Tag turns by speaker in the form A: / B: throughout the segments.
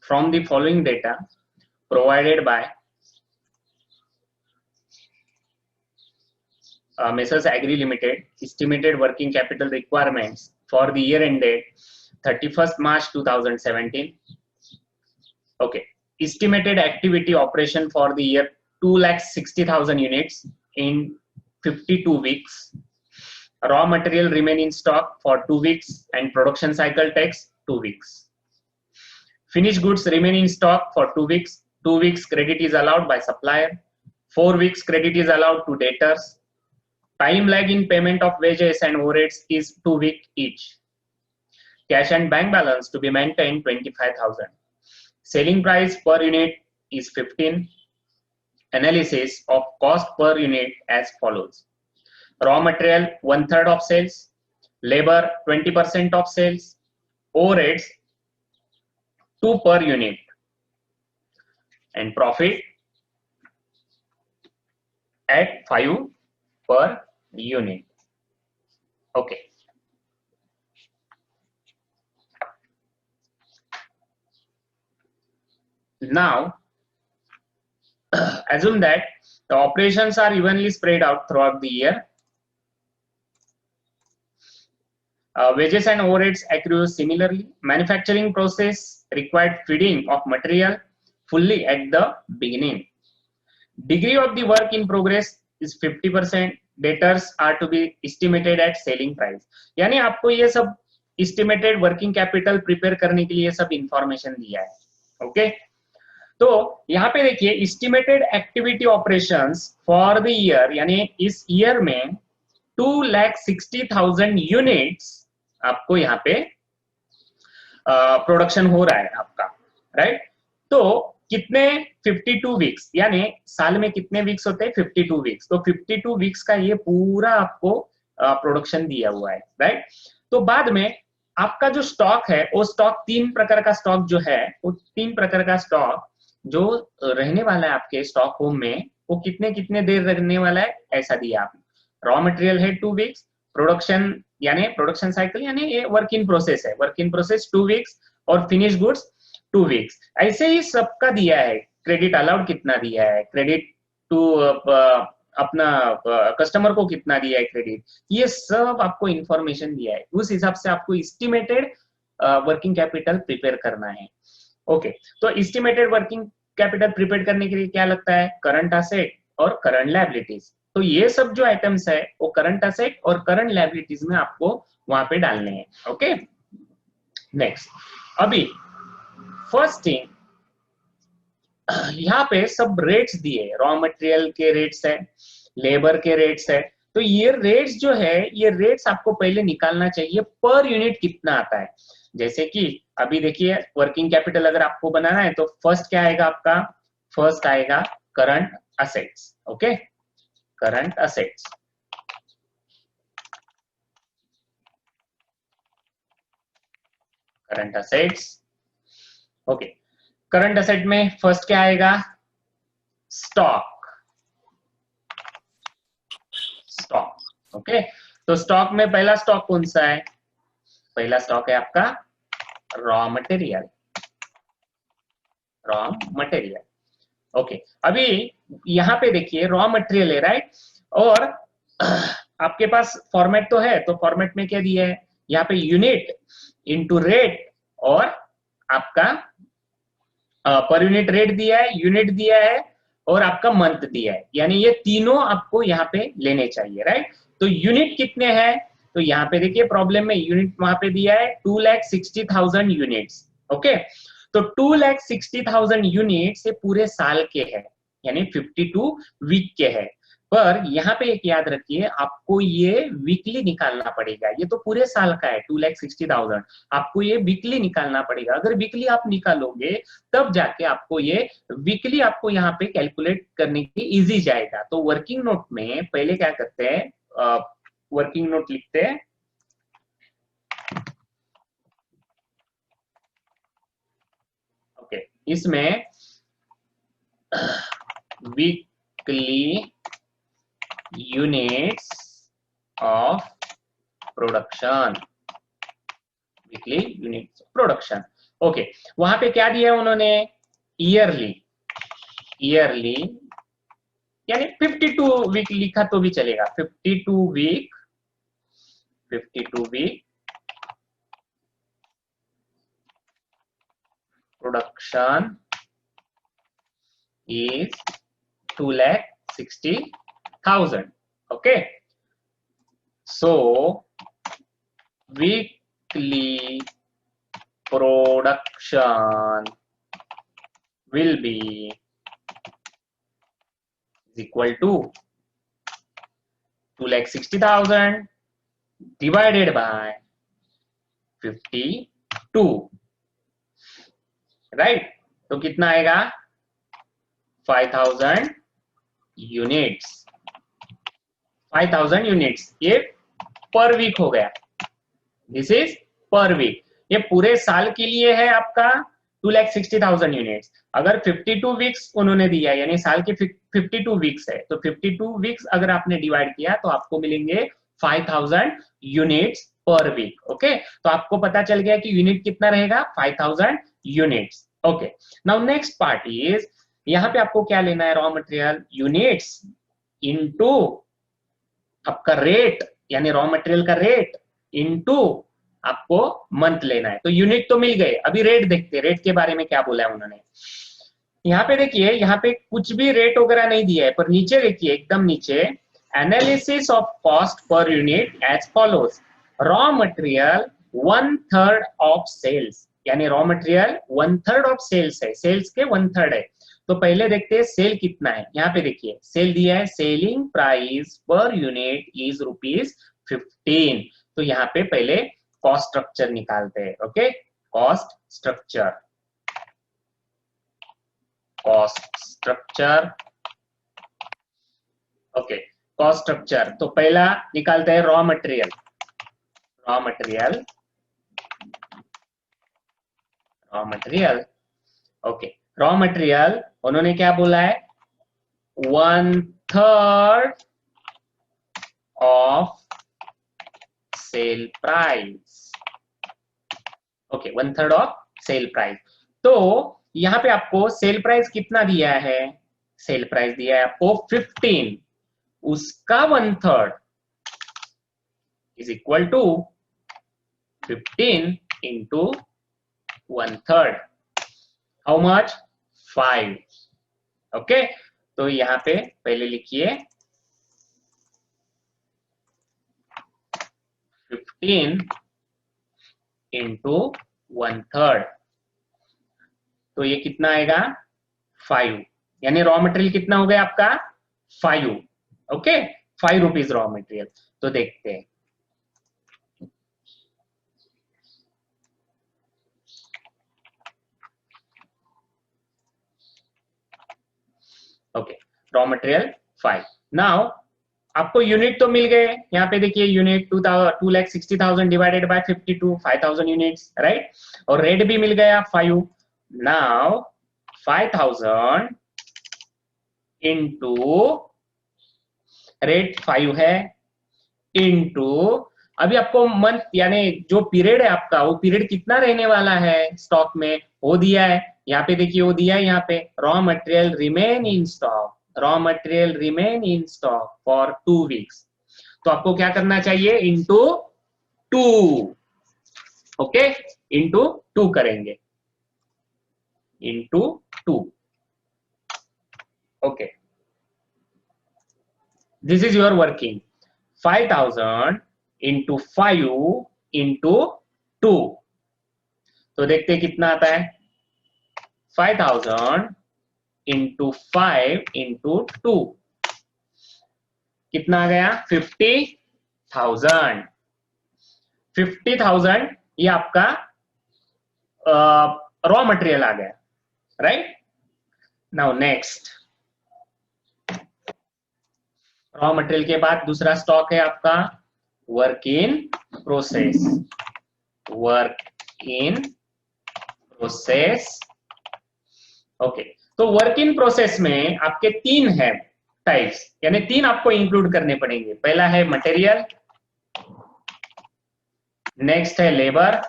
A: from the following data provided by Messrs Agri Limited, estimated working capital requirements for the year ended 31st March 2017. Okay, estimated activity operation for the year 2,60,000 units in 52 weeks. Raw material remain in stock for 2 weeks and production cycle takes 2 weeks. Finished goods remain in stock for 2 weeks. 2 weeks credit is allowed by supplier. 4 weeks credit is allowed to debtors. Time lag in payment of wages and overheads is 2 weeks each. Cash and bank balance to be maintained 25,000. Selling price per unit is 15. Analysis of cost per unit as follows. Raw material 1/3 of sales, labor 20% of sales, overheads 2 per unit, and profit at 5 per unit. Okay. Now, assume that the operations are evenly spread out throughout the year. Wages and overheads accrue similarly. Manufacturing process required feeding of material fully at the beginning. Degree of the work in progress is 50%. Debtors are to be estimated at selling price. यानी आपको ये सब estimated working capital prepare करने के लिए सब information दिया है. Okay? तो यहाँ पे देखिए estimated activity operations for the year, यानी इस year में 2,60,000 units आपको यहाँ पे प्रोडक्शन हो रहा है आपका, राइट? तो कितने 52 वीक्स, यानी साल में कितने वीक्स होते हैं 52 वीक्स, तो 52 वीक्स का ये पूरा आपको प्रोडक्शन दिया हुआ है, राइट? तो बाद में आपका जो स्टॉक है वो स्टॉक 3 प्रकार का स्टॉक जो है वो 3 प्रकार का स्टॉक जो रहने वाला है आपके स्टॉक होम में वो कितने देर रहने वाला है ऐसा दिया आपने. रॉ मटेरियल है 2 वीक्स, प्रोडक्शन यानी प्रोडक्शन साइकिल यानी ये वर्क इन प्रोसेस है, वर्क इन प्रोसेस 2 वीक्स और फिनिश गुड्स 2 वीक्स. ऐसे ही सबका दिया है. क्रेडिट अलाउड कितना दिया है, क्रेडिट टू अपना कस्टमर को कितना दिया है क्रेडिट, ये सब आपको इंफॉर्मेशन दिया है. उस हिसाब से आपको एस्टिमेटेड वर्किंग कैपिटल प्रिपेयर करना है. ओके, तो एस्टिमेटेड वर्किंग कैपिटल प्रिपेयर करने के लिए क्या लगता है, करंट असेट और करंट लायबिलिटीज. तो ये सब जो आइटम्स है वो करंट असेट और करंट लायबिलिटीज में आपको वहां पे डालने हैं. Okay, next. अभी फर्स्ट थिंग यहाँ पे सब रेट्स दिए, रॉ मटेरियल के रेट्स है, लेबर के रेट्स है. तो ये रेट्स जो है ये रेट्स आपको पहले निकालना चाहिए पर यूनिट कितना आता है. जैसे कि अभी देखिए वर्किंग कैपिटल अगर आपको बनाना है तो फर्स्ट क्या आएगा आपका, फर्स्ट आएगा current assets. Okay, current assets. Current assets. Okay, current asset में फर्स्ट क्या आएगा, स्टॉक. स्टॉक. ओके, तो स्टॉक में पहला स्टॉक कौन सा है, पहला स्टॉक है आपका raw material. Raw material. Okay, अभी यहाँ पे देखिए रॉ मटेरियल है, राइट? और आपके पास फॉर्मेट तो है, तो फॉर्मेट में क्या दिया है यहाँ पे, यूनिट इनटू रेट और आपका पर यूनिट रेट दिया है, यूनिट दिया है और आपका मंथ दिया है. यानी ये तीनों आपको यहाँ पे लेने चाहिए, राइट? तो यूनिट कितने हैं, तो यहाँ पे देखिए प्रॉब्लम में यूनिट वहां पे दिया है 2,60,000 यूनिट्स. ओके, तो 2,60,000 यूनिट से पूरे साल के हैं, यानी 52 वीक के हैं. पर यहाँ पे एक याद रखिए आपको ये वीकली निकालना पड़ेगा. ये तो पूरे साल का है 2,60,000, आपको ये वीकली निकालना पड़ेगा. अगर वीकली आप निकालोगे तब जाके आपको ये वीकली आपको यहाँ पे कैलकुलेट करने की इजी जाएगा. तो वर्किंग नोट में पहले क्या करते हैं, वर्किंग नोट लिखते हैं. ओके, इसमें weekly units of production, weekly units of production. Okay, वहां पे क्या दिया उन्होंने, ईयरली, ईयरली यानी 52 वीक लिखा तो भी चलेगा, 52 week, 52 week production is 2,60,000. Okay, so weekly production will be equal to 2,60,000 divided by 52, right? तो कितना आएगा, 5,000 यूनिट्स, 5,000 यूनिट्स, ये पर वीक हो गया, दिस इज पर वीक। ये पूरे साल के लिए है आपका 2,60,000 यूनिट्स। अगर 52 वीक्स उन्होंने दिया, यानी साल के 52 वीक्स है, तो 52 वीक्स अगर आपने डिवाइड किया तो आपको मिलेंगे 5,000 यूनिट्स पर वीक। ओके, तो आपको पता चल गया कि यूनिट कितना रहेगा, 5,000 units. Okay, now next part is, यहाँ पे आपको क्या लेना है, रॉ मटेरियल यूनिट्स इनटू आपका रेट, यानी रॉ मटेरियल का रेट इनटू आपको मंथ लेना है। तो यूनिट तो मिल गए, अभी रेट देखते हैं, रेट के बारे में क्या बोला है उन्होंने। यहाँ पे देखिए, यहाँ पे कुछ भी रेट वगैरह नहीं दिया है, पर नीचे देखिए, एकदम नीचे, analysis of cost per unit as follows, raw material 1/3 of sales, यानी रॉ मटेरियल 1/3 ऑफ सेल्स है, सेल्स के 1/3 है। तो पहले देखते हैं सेल कितना है। यहाँ पे देखिए सेल दिया है, selling price per unit is ₹15। तो यहाँ पे पहले कॉस्ट स्ट्रक्चर निकालते हैं। Okay, cost structure, cost structure, okay, cost structure. तो पहला निकालते हैं raw material, raw material, raw material. Okay, raw material उन्होंने क्या बोला है, 1/3 of sale price. Okay, 1/3 of sale price. तो यहाँ पे आपको सेल प्राइस कितना दिया है, सेल प्राइस दिया है आपको 15, उसका 1/3 is equal to 15 into 1/3, how much, 5। Okay, तो यहाँ पे पहले लिखिए 15 इंटू 1/3, तो ये कितना आएगा, 5, यानी रॉ मटेरियल कितना हो गया आपका, 5। Okay, 5 rupees raw material. तो देखते हैं, ओके, रॉ मटेरियल 5। नाउ आपको यूनिट तो मिल गए, यहाँ पे देखिए unit 2,60,000 divided by 52, 5,000 units, right? और रेट भी मिल गया 5। नाउ 5,000 इंटू रेट 5 है, इंटू अभी आपको मंथ यानी जो पीरियड है आपका, वो पीरियड कितना रहने वाला है स्टॉक में, वो दिया है। यहाँ पे देखिए वो दिया है, यहाँ पे raw material remain in stock, raw material remain in stock for 2 weeks. तो आपको क्या करना चाहिए, इंटू 2। ओके, इंटू 2 करेंगे, into 2। Okay, this is your working, 5,000 into 5 into 2। तो देखते हैं कितना आता है, 5,000 इंटू 5 इंटू 2 कितना आ गया, 50,000। 50,000 ये आपका रॉ मटेरियल आ गया, right? Now next, raw material के बाद दूसरा स्टॉक है आपका work in process, work in process. Okay, तो वर्क इन प्रोसेस में आपके 3 है टाइप्स, यानी 3 आपको इंक्लूड करने पड़ेंगे। पहला है मटेरियल, नेक्स्ट है लेबर,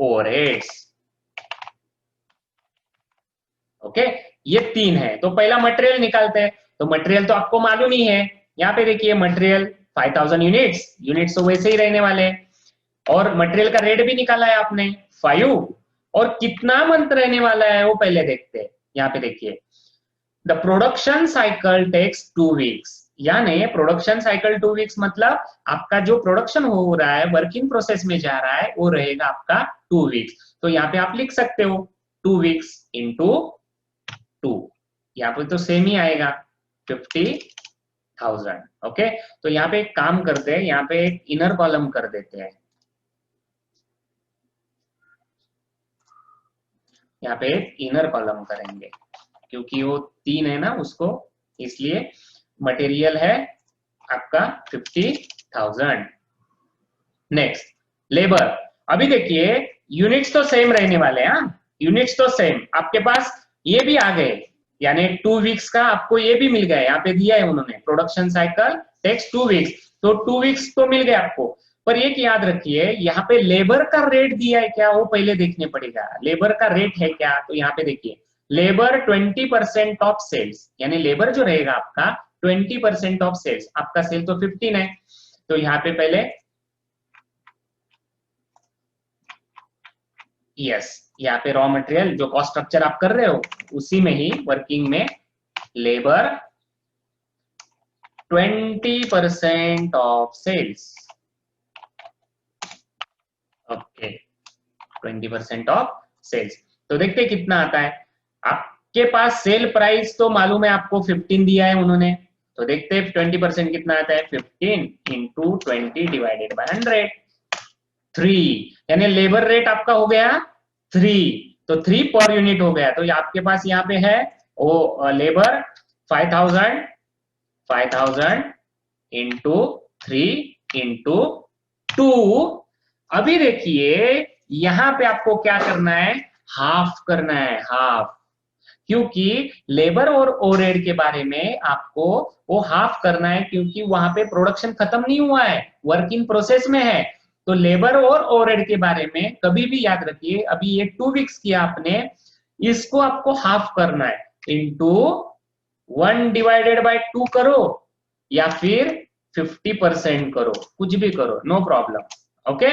A: ओवरहेड्स। ओके, ये 3 है। तो पहला मटेरियल निकालते हैं। तो मटेरियल तो आपको मालूम ही है, यहाँ पे देखिए मटेरियल 5000 यूनिट्स, यूनिट्स तो वैसे ही रहने वाले हैं। और मटेरियल का रेट भी निकाला है आपने 5, और कितना मंथ रहने वाला है वो पहले देखते हैं। यहाँ पे देखिए the production cycle takes 2 weeks, यानी प्रोडक्शन साइकिल 2 वीक्स मतलब आपका जो प्रोडक्शन हो रहा है, वर्किंग प्रोसेस में जा रहा है, वो रहेगा आपका 2 वीक्स। तो यहाँ पे आप लिख सकते हो 2 वीक्स इंटू 2, यहाँ पे तो सेम ही आएगा 50,000। ओके, तो यहाँ पे एक काम करते हैं, यहाँ पे एक इनर कॉलम कर देते हैं, यहाँ पे एक इनर कॉलम करेंगे क्योंकि वो 3 है ना उसको, इसलिए मटेरियल है आपका 50,000। नेक्स्ट लेबर, अभी देखिए यूनिट्स तो सेम रहने वाले हैं, यूनिट्स तो सेम आपके पास ये भी आ गए, यानी 2 वीक्स का आपको ये भी मिल गया, यहाँ पे दिया है उन्होंने प्रोडक्शन साइकिल टेक्स 2 वीक्स, तो 2 वीक्स तो मिल गए आपको। पर एक याद रखिए यहाँ पे लेबर का रेट दिया है क्या, वो पहले देखने पड़ेगा, लेबर का रेट है क्या। तो यहाँ पे देखिए लेबर 20% ऑफ सेल्स, यानी लेबर जो रहेगा आपका 20% ऑफ सेल्स, आपका सेल तो 15 है, तो यहाँ पे पहले यस, यहाँ पे रॉ मटेरियल जो कॉस्ट स्ट्रक्चर आप कर रहे हो उसी में ही वर्किंग में labour 20% of sales. Okay, 20% of sales. तो देखते हैं कितना आता है। आपके पास सेल प्राइस तो मालूम है आपको 15 दिया है उन्होंने, तो देखते हैं 20% कितना आता है, 15 इंटू 20 डिवाइडेड बाय 100, 3, यानी लेबर रेट आपका हो गया 3, तो 3 पर यूनिट हो गया। तो आपके पास यहाँ पे है वो लेबर 5000, 5000 इंटू 3 इंटू 2। अभी देखिए यहाँ पे आपको क्या करना है, हाफ करना है, हाफ, क्योंकि लेबर और ओवरहेड के बारे में आपको वो हाफ करना है, क्योंकि वहां पे प्रोडक्शन खत्म नहीं हुआ है, वर्क इन प्रोसेस में है। तो लेबर और ओवरहेड के बारे में कभी भी याद रखिए, अभी ये 2 वीक्स किया आपने, इसको आपको हाफ करना है, इंटू 1 डिवाइडेड बाय 2 करो, या फिर 50% करो, कुछ भी करो, नो प्रॉब्लम। ओके,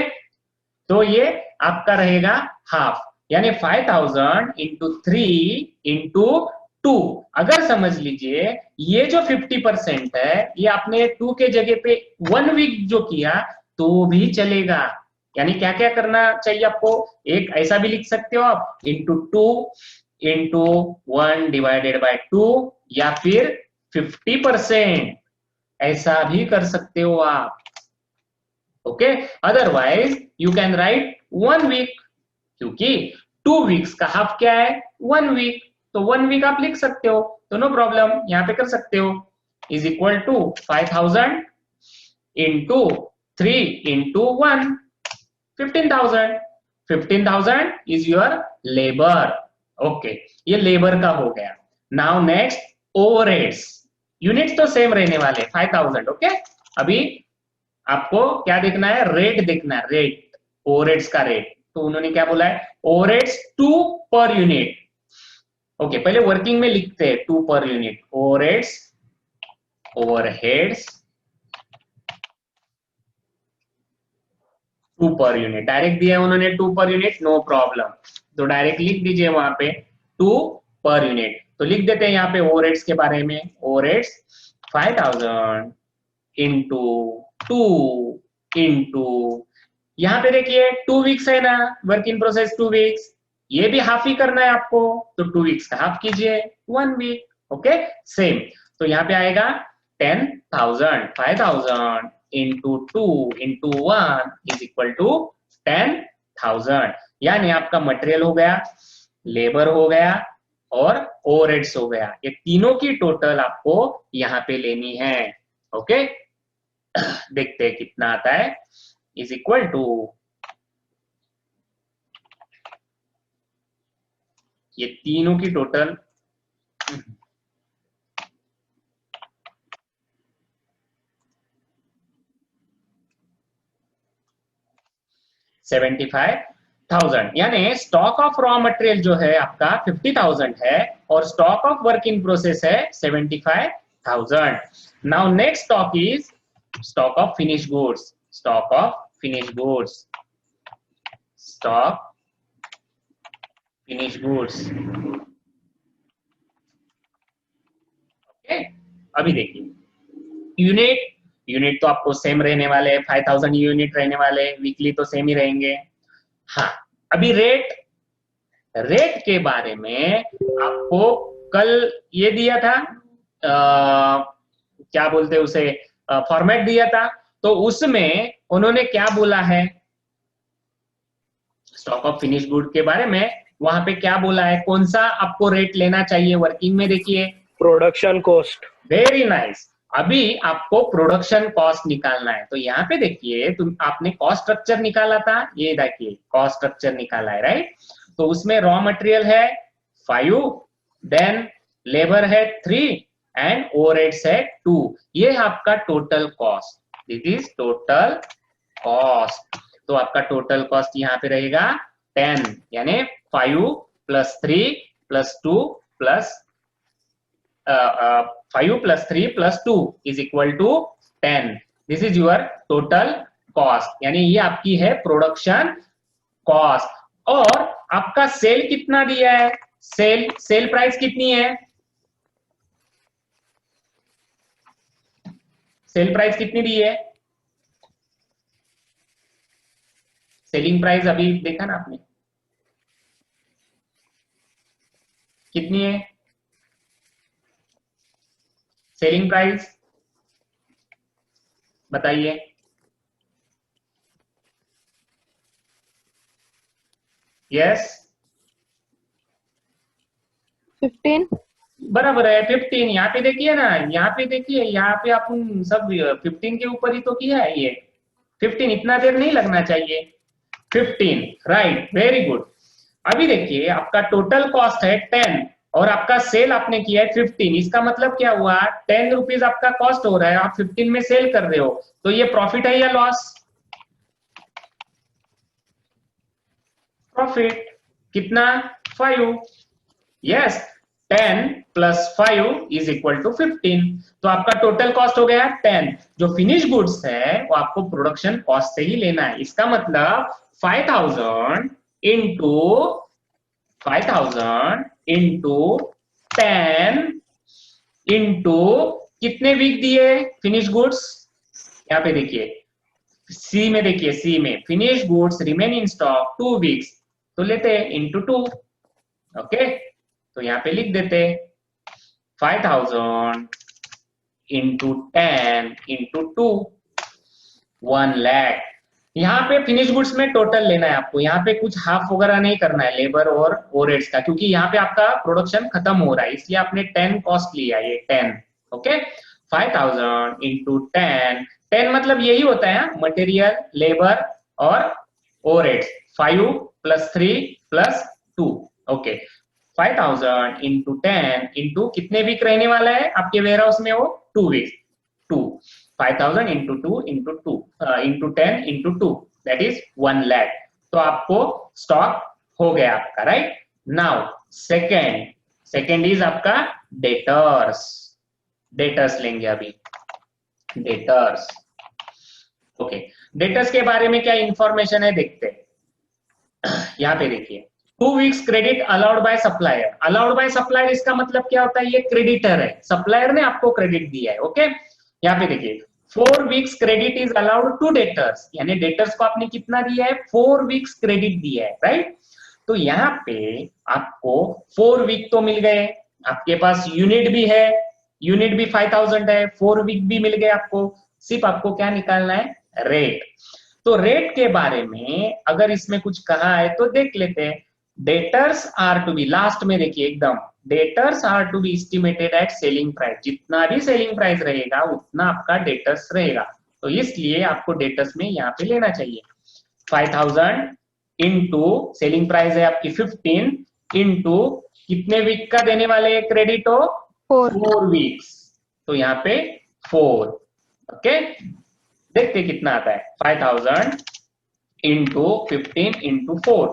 A: तो ये आपका रहेगा हाफ, यानी 5000 इंटू 3 इंटू 2। अगर समझ लीजिए ये जो 50% है, ये आपने 2 के जगह पे 1 वीक जो किया तो भी चलेगा। यानी क्या क्या करना चाहिए आपको, एक ऐसा भी लिख सकते हो आप, इंटू 2 इंटू 1 डिवाइडेड बाय 2, या फिर 50%, ऐसा भी कर सकते हो आप। Okay, otherwise you can write 1 week, क्योंकि 2 वीक्स का हाफ क्या है, 1 वीक, तो 1 वीक आप लिख सकते हो, तो नो प्रॉब्लम, यहाँ पे कर सकते हो, is equal to 5000 into 3 into 1, 15,000, 15,000 is your labour. Okay, ये लेबर का हो गया। नाउ नेक्स्ट ओवरहेड्स, यूनिट्स तो सेम रहने वाले 5000। ओके, अभी आपको क्या देखना है, रेट देखना है, रेट, ओवरहेड्स का रेट। तो उन्होंने क्या बोला है, ओवरहेड्स 2 पर यूनिट। ओके, पहले वर्किंग में लिखते हैं 2 per unit, overheads, overheads 2 per unit, direct दिया है उन्होंने 2 पर यूनिट, नो प्रॉब्लम, तो डायरेक्ट लिख दीजिए वहां पे 2 पर यूनिट। तो लिख देते हैं यहाँ पे ओवरहेड्स के बारे में, ओवरहेड्स 5000 इंटू 2 इंटू, यहाँ पे देखिए 2 वीक्स है ना, वर्क इन प्रोसेस 2 वीक्स, ये भी हाफ ही करना है आपको, तो 2 वीक्स का हाफ कीजिए 1 वीक। ओके, सेम, तो यहाँ पे आएगा 10,000, 5000 into 2 into 1 is equal to 10,000, यानी आपका मटेरियल हो गया, लेबर हो गया, और ओवरहेड्स हो गया, ये तीनों की टोटल आपको यहाँ पे लेनी है। ओके, देखते हैं कितना आता है, इज इक्वल टू, ये तीनों की टोटल 75 50,000, यानी स्टॉक ऑफ रॉ मटेरियल जो है आपका 50,000 है और stock of work in process है 75,000. Now next stock is stock of finish goods. Stock of finish goods. Stock finish goods. Okay, अभी देखिए यूनिट. यूनिट तो आपको सेम रहने वाले हैं, 5,000 यूनिट रहने वाले, वीकली तो सेम ही रहेंगे. हाँ, अभी रेट. रेट के बारे में आपको कल ये दिया था, क्या बोलते हैं उसे, फॉर्मेट दिया था. तो उसमें उन्होंने क्या बोला है स्टॉक ऑफ फिनिश गुड के बारे में, वहां पे क्या बोला है, कौन सा आपको रेट लेना चाहिए वर्किंग में. देखिए
B: प्रोडक्शन कॉस्ट.
A: Very nice. अभी आपको प्रोडक्शन कॉस्ट निकालना है. तो यहाँ पे देखिए आपने कॉस्ट स्ट्रक्चर निकाला था, ये देखिए कॉस्ट स्ट्रक्चर निकाला है, राइट. तो उसमें रॉ मटेरियल है 5, देन लेबर है 3 एंड ओवरहेड्स है 2. ये आपका total cost. This is total cost. तो आपका टोटल कॉस्ट यहाँ पे रहेगा 10, यानी 5 plus 3 plus 2 plus 5 plus 3 plus 2 is equal to 10. This is your total cost. यानी ये आपकी है प्रोडक्शन कॉस्ट. और आपका सेल कितना दिया है, सेल प्राइस कितनी है, सेल प्राइस कितनी दी है, सेलिंग प्राइस अभी देखा ना आपने कितनी है, सेलिंग प्राइस बताइए. यस
C: 15.
A: बराबर है 15. यहाँ पे देखिए ना, यहाँ पे देखिए, यहाँ पे अपन सब 15 के ऊपर ही तो किया है. ये 15, इतना देर नहीं लगना चाहिए. 15, राइट, वेरी गुड. अभी देखिए आपका टोटल कॉस्ट है 10 और आपका सेल आपने किया है 15. इसका मतलब क्या हुआ, 10 रुपीज आपका कॉस्ट हो रहा है, आप 15 में सेल कर रहे हो. तो ये प्रॉफिट है या लॉस, प्रॉफिट. कितना, 5. Yes, 10 plus 5 is equal to 15. तो आपका टोटल कॉस्ट हो गया 10. जो फिनिश गुड्स है वो आपको प्रोडक्शन कॉस्ट से ही लेना है. इसका मतलब 5,000 इंटू 5,000 इंटू 10 इंटू कितने वीक दिए फिनिश गुड्स. यहाँ पे देखिए सी में, देखिए सी में finish goods remain in stock 2 weeks. तो लेते हैं इंटू 2. ओके, तो यहाँ पे लिख देते 5,000 इंटू 10 इंटू 2, 1 लाख. यहाँ पे फिनिश गुड्स में टोटल लेना है आपको. यहाँ पे कुछ हाफ वगैरह नहीं करना है लेबर और ओवरहेड्स का, क्योंकि यहाँ पे आपका प्रोडक्शन खत्म हो रहा है, इसलिए आपने 10 कॉस्ट लिया, ये 10. Okay, 5,000 into 10. 10 मतलब यही होता है मटेरियल, लेबर और overheads. 5 plus 3 plus 2. Okay, 5,000 into 10 into कितने वीक रहने वाला है आपके वेयर हाउस में, वो 2 week. 2, 5,000 into 2 into 2 into 10 into 2, that is 1 lakh. तो आपको स्टॉक हो गया आपका, राइट. नाउ सेकेंड इज आपका डेटर्स. डेटर्स लेंगे अभी, डेटर्स. ओके, डेटर्स के बारे में क्या इंफॉर्मेशन है देखते हैं. यहाँ पे देखिए 2 weeks credit allowed by supplier. Allowed by supplier इसका मतलब क्या होता है, ये क्रेडिटर है, सप्लायर ने आपको क्रेडिट दिया है. ओके, यहाँ पे देखिए 4 weeks credit is allowed to debtors, यानी डेटर्स को आपने कितना दिया है, 4 वीक्स क्रेडिट दिया है, राइट. तो यहाँ पे आपको 4 वीक तो मिल गए, आपके पास यूनिट भी है, यूनिट भी 5,000 है, 4 वीक भी मिल गए आपको. सिर्फ आपको क्या निकालना है, रेट. तो रेट के बारे में अगर इसमें कुछ कहा है तो देख लेते हैं. Debtors are to be, last में देखिए एकदम, debtors are to be estimated at selling price. जितना भी सेलिंग प्राइस रहेगा उतना आपका डेटर्स रहेगा. तो इसलिए आपको डेटर्स में यहाँ पे लेना चाहिए 5,000 इंटू सेलिंग प्राइस है आपकी 15 इंटू कितने वीक का देने वाले क्रेडिट हो, 4 वीक्स. तो यहाँ पे 4. ओके, देखते कितना आता है, 5,000 इंटू 15 इंटू 4,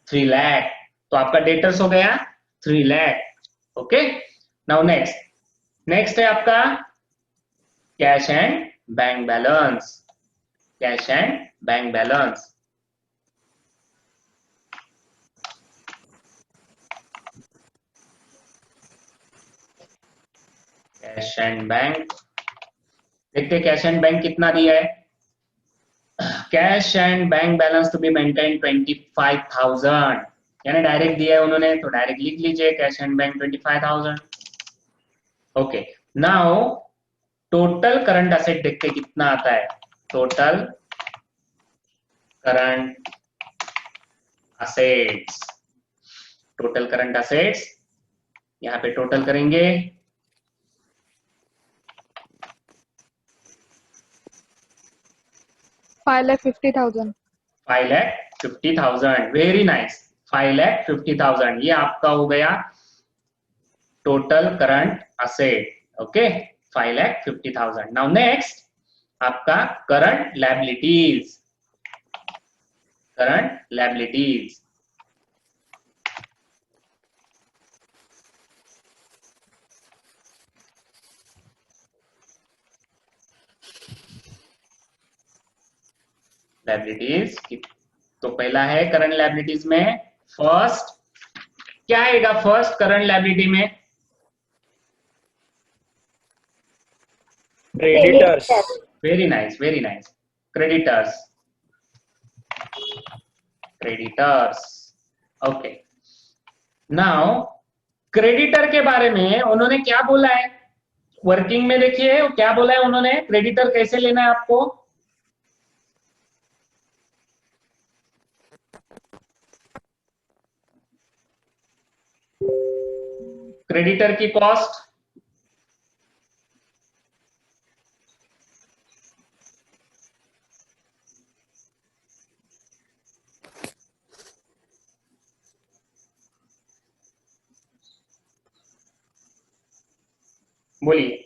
A: 3 लाख, तो आपका डेटर्स हो गया 3 लाख। ओके, नाउ नेक्स्ट है आपका cash and bank balance. Cash and bank balance, cash and bank, देखते कैश एंड बैंक कितना दिया है। Cash and bank balance to be maintain 25,000, यानी डायरेक्ट दिया है उन्होंने, तो डायरेक्ट लिख लीजिए cash and bank 25,000। Okay, now total current asset देखते कितना आता है। Total current assets, total current assets, यहां पे टोटल करेंगे
C: 5,50,000।
A: 5,50,000, वेरी नाइस। 5,50,000 ये आपका हो गया total current asset. Okay, 5,50,000। Now next आपका current liabilities. Current liabilities, liabilities, तो पहला है करंट लायबिलिटीज में फर्स्ट, क्या आएगा फर्स्ट करंट लायबिलिटी में?
B: Creditors.
A: Very nice, very nice. Creditors, creditors. Okay, now creditor के बारे में उन्होंने क्या बोला है वर्किंग में, देखिए क्या बोला है उन्होंने, क्रेडिटर कैसे लेना है आपको। क्रेडिटर की कॉस्ट, बोलिए।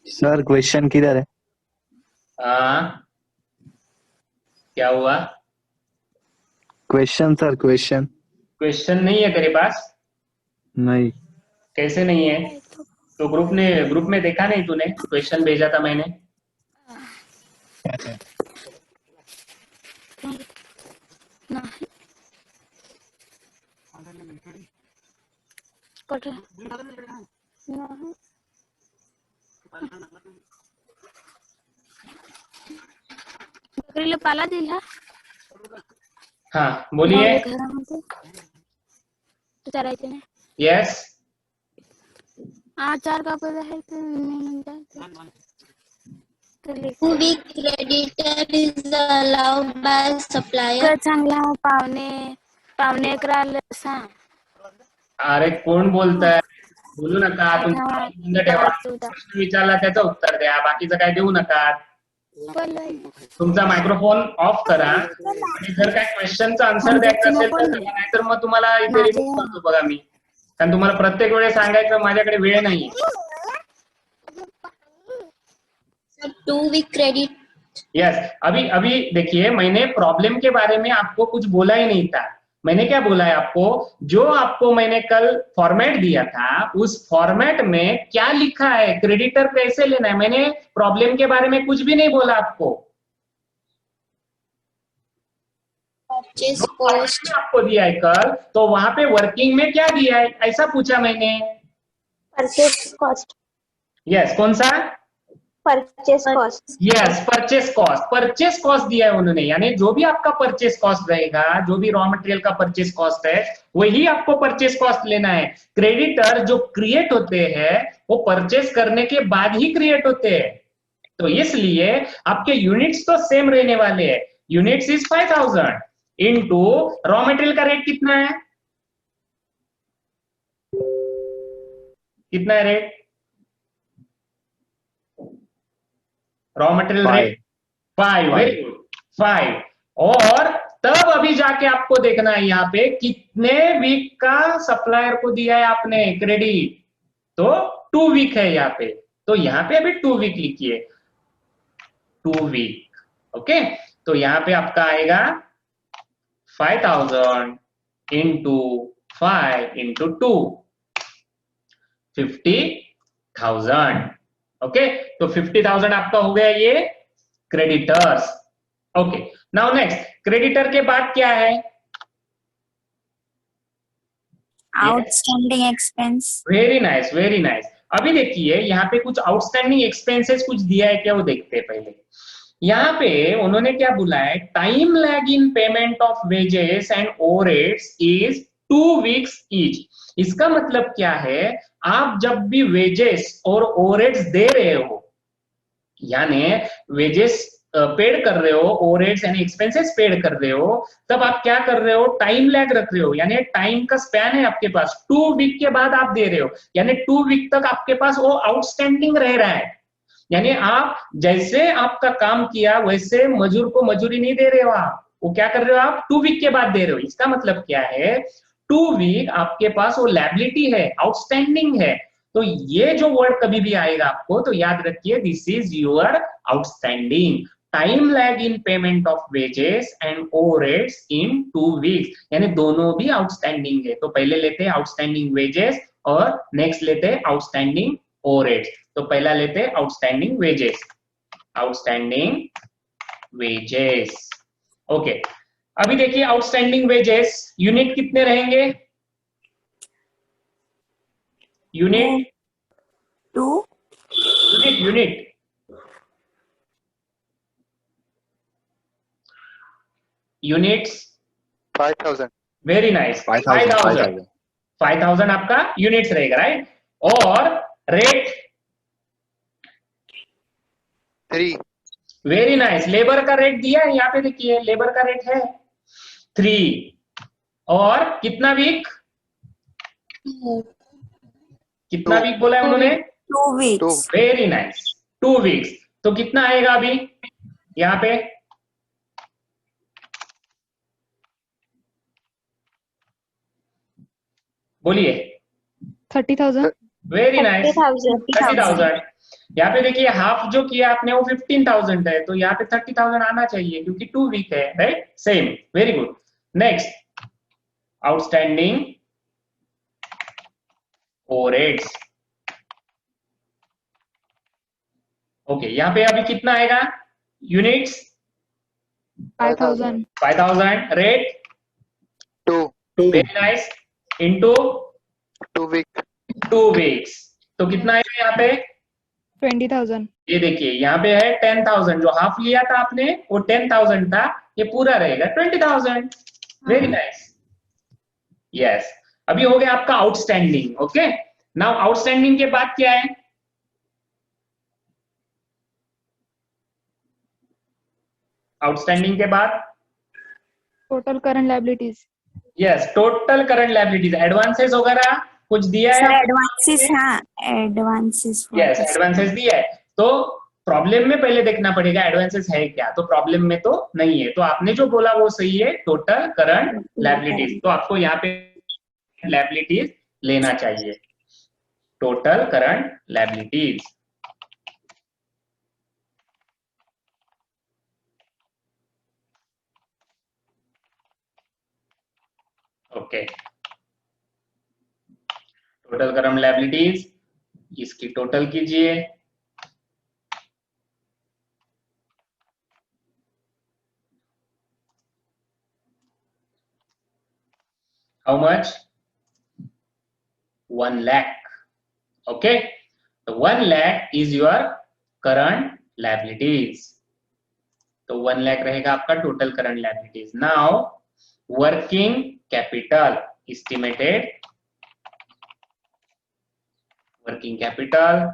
D: सर क्वेश्चन किधर है?
A: क्या हुआ?
D: क्वेश्चन सर, क्वेश्चन
A: क्वेश्चन नहीं है तेरे पास?
D: नहीं।
A: कैसे नहीं है? तो ग्रुप में देखा नहीं तूने? क्वेश्चन भेजा था मैंने।
E: बकरीला पाला दिला.
A: हाँ बोलिए।
E: घरामध्ये विचारायचे नाही.
A: यस,
E: चार कापड आहेत
F: Who be creditor is allowed by supplier.
E: चांगला पावणे करायला सांग.
A: अरे कोण बोलताय? बोलू नका, तुमचा बंद ठेवा, प्रश्न विचारला त्याचं उत्तर द्या, बाकीचं काय देऊ नका। तुमचा मायक्रोफोन ऑफ करा आणि जर काय क्वेश्चनचा आन्सर द्यायचा असेल तर द्या, नाहीतर मग तुम्हाला इथे रिमूव्ह करतो बघा मी, कारण तुम्हाला प्रत्येक वेळेस सांगायचं माझ्याकडे वेळ नाही।
F: Two week credit.
A: यस, अभी देखिए, मैंने प्रॉब्लम के बारे में आपको कुछ बोला ही नहीं था। मैंने क्या बोला है आपको, जो आपको मैंने कल फॉर्मेट दिया था उस फॉर्मेट में क्या लिखा है, क्रेडिटर कैसे लेना है, मैंने प्रॉब्लम के बारे में कुछ भी नहीं बोला आपको।
F: परचेज कॉस्ट
A: आपको दिया है कल, तो वहां पे वर्किंग में क्या दिया है ऐसा पूछा मैंने।
G: Purchase cost.
A: यस, कौन सा?
G: Purchase cost.
A: Yes, purchase cost, purchase cost दिया है उन्होंने, यानी जो भी आपका परचेस कॉस्ट रहेगा, जो भी रॉ मटेरियल का परचेस कॉस्ट है वही आपको परचेस कॉस्ट लेना है। क्रेडिटर जो क्रिएट होते हैं वो परचेस करने के बाद ही क्रिएट होते हैं, तो इसलिए आपके यूनिट्स तो सेम रहने वाले हैं। Units is 5,000 into raw material का रेट कितना है, कितना है rate? Raw material rate 5, very good 5। और तब अभी जाके आपको देखना है यहाँ पे कितने वीक का सप्लायर को दिया है आपने क्रेडिट, तो 2 वीक है यहाँ पे, तो यहाँ पे अभी 2 वीक लिखिए, 2 वीक। ओके, तो यहाँ पे आपका आएगा 5,000 into 5 into 2, 50,000. ओके, तो 50,000 आपका हो गया ये creditors. Okay, now next, creditor के बाद क्या है?
E: Outstanding expense.
A: Very nice, very nice. अभी देखिए यहाँ पे कुछ आउटस्टैंडिंग एक्सपेंसेस कुछ दिया है क्या, वो देखते हैं पहले. यहाँ पे उन्होंने क्या बोला है, time lag in payment of wages and overheads is 2 weeks each. इसका मतलब क्या है, आप जब भी वेजेस और ओवरहेड्स दे रहे हो, यानी वेजेस पेड कर रहे हो, ओवरहेड्स यानी एक्सपेंसेस पेड कर रहे हो, तब आप क्या कर रहे हो, टाइम लैग रख रहे हो. यानी टाइम का स्पैन है आपके पास, 2 वीक के बाद आप दे रहे हो, यानी 2 वीक तक आपके पास वो आउटस्टैंडिंग रह रहा है. यानी आप जैसे आपका काम किया वैसे मजदूर को मजदूरी नहीं दे रहे हो आप, वो क्या कर रहे हो, आप 2 वीक के बाद दे रहे हो. इसका मतलब क्या है, 2 वीक आपके पास वो लायबिलिटी है, आउटस्टैंडिंग है. तो ये जो वर्ड कभी भी आएगा आपको तो याद रखिए, this is your outstanding. Time lag in payment of wages and overheads in 2 weeks, यानी दोनों भी आउटस्टैंडिंग है. तो पहले लेते हैं आउटस्टैंडिंग वेजेस और नेक्स्ट लेते हैं आउटस्टैंडिंग ओवरहेड्स. तो पहला लेते हैं outstanding wages. Outstanding wages. Okay, अभी देखिए आउटस्टैंडिंग वेजेस यूनिट कितने रहेंगे, unit
E: 2.
A: Unit unit units
D: 5,000.
A: Very nice.
D: 5,000.
A: 5,000 5,000 आपका यूनिट्स रहेगा, राइट. और रेट
D: 3.
A: Very nice. लेबर का रेट दिया है यहाँ पे, देखिए लेबर का रेट है 3. और कितना वीक, कितना वीक बोला है उन्होंने,
E: 2 weeks.
A: Very nice, 2 weeks. तो कितना आएगा अभी यहाँ पे, बोलिए.
C: 30,000.
A: Very nice,
G: 30,000.
A: 30,000. यहाँ पे देखिए हाफ जो किया आपने वो 15,000 है, तो यहाँ पे 30,000 आना चाहिए क्योंकि 2 वीक है, right. Same, very good. Next, outstanding overheads. Okay, यहाँ पे अभी कितना आएगा, units
C: 5,000.
A: 5,000. Rate
D: 2.
A: Very nice, into
D: 2 week.
A: 2 weeks. तो कितना आएगा यहाँ पे,
C: 20,000.
A: ये देखिए यहाँ पे है 10,000. जो हाफ लिया था आपने वो 10,000 था, ये पूरा रहेगा 20,000. Very nice, yes. अभी हो गया आपका आउटस्टैंडिंग. ओके, नाउ आउटस्टैंडिंग के बाद क्या है, आउटस्टैंडिंग के बाद
C: Total current liabilities.
A: Yes, total current liabilities. Advances वगैरह कुछ दिया है,
E: एडवांसेस. हाँ, एडवांसेस.
A: यस एडवांसेस दिया है. तो प्रॉब्लम में पहले देखना पड़ेगा एडवांसेस है क्या, तो प्रॉब्लम में तो नहीं है. तो आपने जो बोला वो सही है, टोटल करंट लायबिलिटीज. तो आपको यहाँ पे लायबिलिटीज लेना चाहिए, total current liabilities. Okay, total current liabilities, इसकी टोटल कीजिए. How much, 1 lakh. Okay, so 1 lakh is your current liabilities. तो 1 lakh रहेगा आपका total current liabilities. Now working capital estimated. Working capital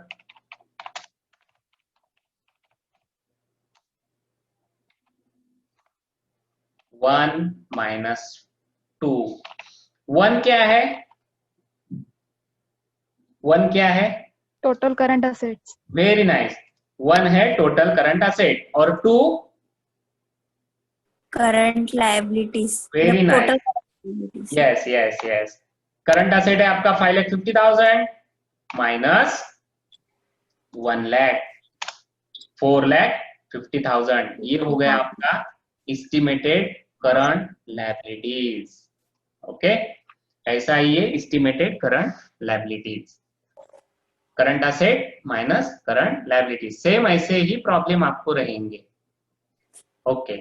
A: 1 minus 2. 1 क्या है, 1 क्या है,
C: Total current assets.
A: Very nice. 1 है टोटल करंट असेट और 2
E: current liabilities.
A: Very nice. Yes yes yes. Current asset है आपका 5,50,000 माइनस 1 lakh 4,50,000. ये हो गया आपका एस्टिमेटेड करंट लायबिलिटीज। ओके, ऐसा ही ये estimated current liabilities, current asset minus current liabilities. Same ऐसे ही प्रॉब्लम आपको रहेंगे। ओके